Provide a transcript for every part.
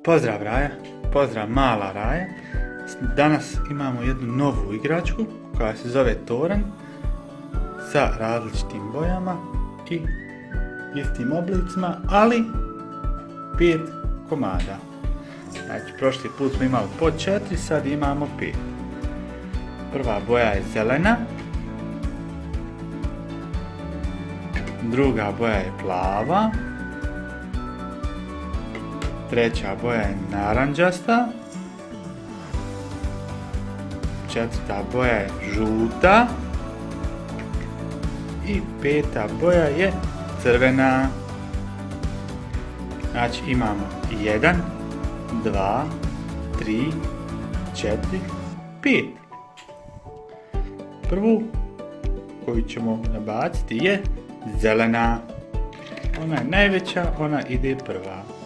Pozdrav Raja, pozdrav mala Raja. Danas imamo jednu novu igračku koja se zove toranj sa različitim bojama i istim oblicima, ali 5 komada. Znači, prošli put smo imali po 4, sad imamo 5. Prva boja je zelena, druga boja je plava, treća boja je naranđasta, četvrta boja je žuta i peta boja je crvena. Znači imamo 1, 2, 3, 4, 5. Prvu koju ćemo nabaciti je zelena. Ona je najveća, ona ide prva.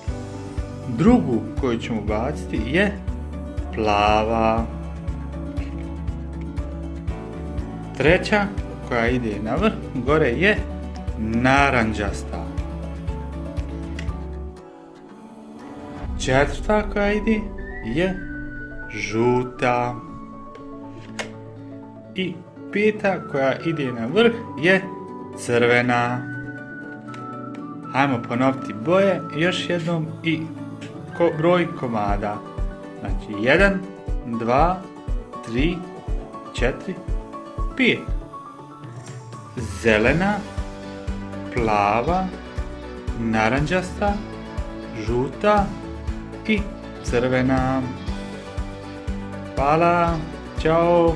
Drugu koju ćemo baciti je plava. Treća koja ide na vrh gore je naranđasta. Četvrta koja ide je žuta. I peta koja ide na vrh je crvena. Hajmo ponoviti boje još jednom i broj komada. Znači 1, 2, 3, 4, 5. Zelena, plava, naranđasta, žuta i crvena. Hvala, čao!